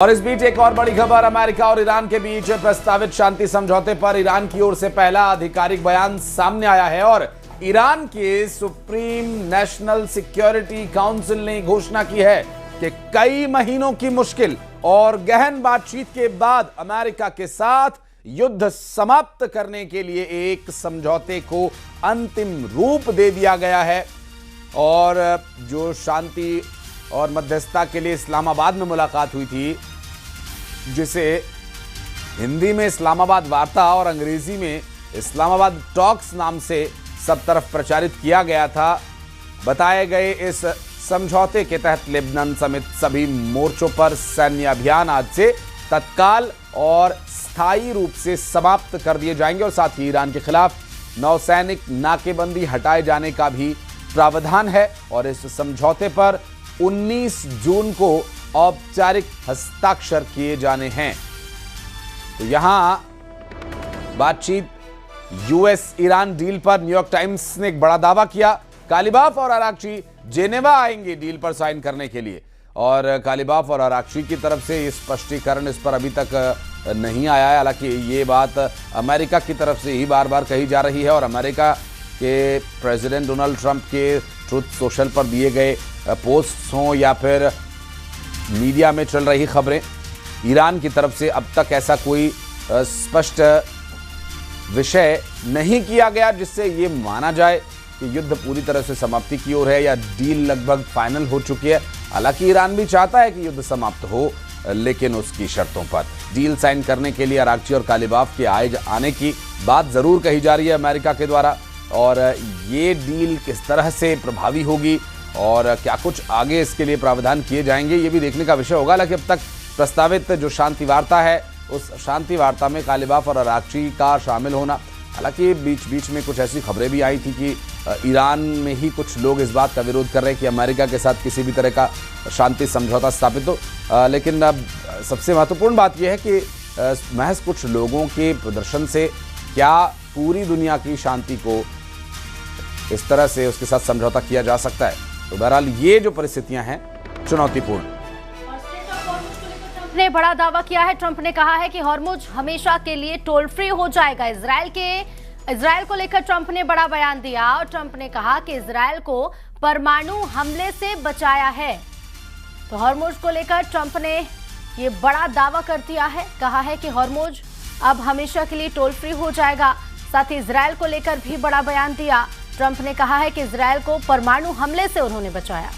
और इस बीच एक और बड़ी खबर, अमेरिका और ईरान के बीच प्रस्तावित शांति समझौते पर ईरान की ओर से पहला आधिकारिक बयान सामने आया है और ईरान के सुप्रीम नेशनल सिक्योरिटी काउंसिल ने घोषणा की है कि कई महीनों की मुश्किल और गहन बातचीत के बाद अमेरिका के साथ युद्ध समाप्त करने के लिए एक समझौते को अंतिम रूप दे दिया गया है। और जो शांति और मध्यस्थता के लिए इस्लामाबाद में मुलाकात हुई थी, जिसे हिंदी में इस्लामाबाद वार्ता और अंग्रेजी में इस्लामाबाद टॉक्स नाम से सब तरफ प्रचारित किया गया था, बताए गए इस समझौते के तहत लेबनान समेत सभी मोर्चों पर सैन्य अभियान आज से तत्काल और स्थायी रूप से समाप्त कर दिए जाएंगे और साथ ही ईरान के खिलाफ नौसैनिक नाकेबंदी हटाए जाने का भी प्रावधान है। और इस समझौते पर 19 जून को औपचारिक हस्ताक्षर किए जाने हैं। तो यहां बातचीत यूएस ईरान डील पर न्यूयॉर्क टाइम्स ने एक बड़ा दावा किया। कालिबाफ और अराक्ची जेनेवा आएंगे डील पर साइन करने के लिए, और कालिबाफ और अराक्ची की तरफ से ये स्पष्टीकरण इस पर अभी तक नहीं आया है। हालांकि ये बात अमेरिका की तरफ से ही बार बार कही जा रही है और अमेरिका के प्रेसिडेंट डोनाल्ड ट्रंप के ट्रुथ सोशल पर दिए गए पोस्ट्स हों या फिर मीडिया में चल रही खबरें, ईरान की तरफ से अब तक ऐसा कोई स्पष्ट विषय नहीं किया गया जिससे ये माना जाए कि युद्ध पूरी तरह से समाप्ति की ओर है या डील लगभग फाइनल हो चुकी है। हालांकि ईरान भी चाहता है कि युद्ध समाप्त हो, लेकिन उसकी शर्तों पर। डील साइन करने के लिए अराक्ची और कालिबाफ के आने की बात जरूर कही जा रही है अमेरिका के द्वारा, और ये डील किस तरह से प्रभावी होगी और क्या कुछ आगे इसके लिए प्रावधान किए जाएंगे, ये भी देखने का विषय होगा। हालांकि अब तक प्रस्तावित जो शांति वार्ता है, उस शांति वार्ता में कालिबाफ और अराक्ची का शामिल होना, हालांकि बीच बीच में कुछ ऐसी खबरें भी आई थी कि ईरान में ही कुछ लोग इस बात का विरोध कर रहे हैं कि अमेरिका के साथ किसी भी तरह का शांति समझौता स्थापित हो। लेकिन अब सबसे महत्वपूर्ण बात यह है कि महज कुछ लोगों के प्रदर्शन से क्या पूरी दुनिया की शांति को इस तरह से उसके साथ समझौता किया जा सकता है। तो बहरहाल ये जो परिस्थितियां हैं चुनौतीपूर्ण। ट्रंप ने बड़ा दावा किया है। ट्रंप ने कहा है कि हॉर्मुज हमेशा के लिए टोल फ्री हो जाएगा। इजराइल को लेकर ट्रंप ने बड़ा बयान दिया और ट्रंप ने कहा कि इजराइल को परमाणु हमले से बचाया है। तो हॉर्मुज को लेकर ट्रंप ने ये बड़ा दावा कर दिया है, कहा है कि हॉर्मुज अब हमेशा के लिए टोल फ्री हो जाएगा। साथ ही इजराइल को लेकर भी बड़ा बयान दिया। ट्रंप ने कहा है कि इजराइल को परमाणु हमले से उन्होंने बचाया।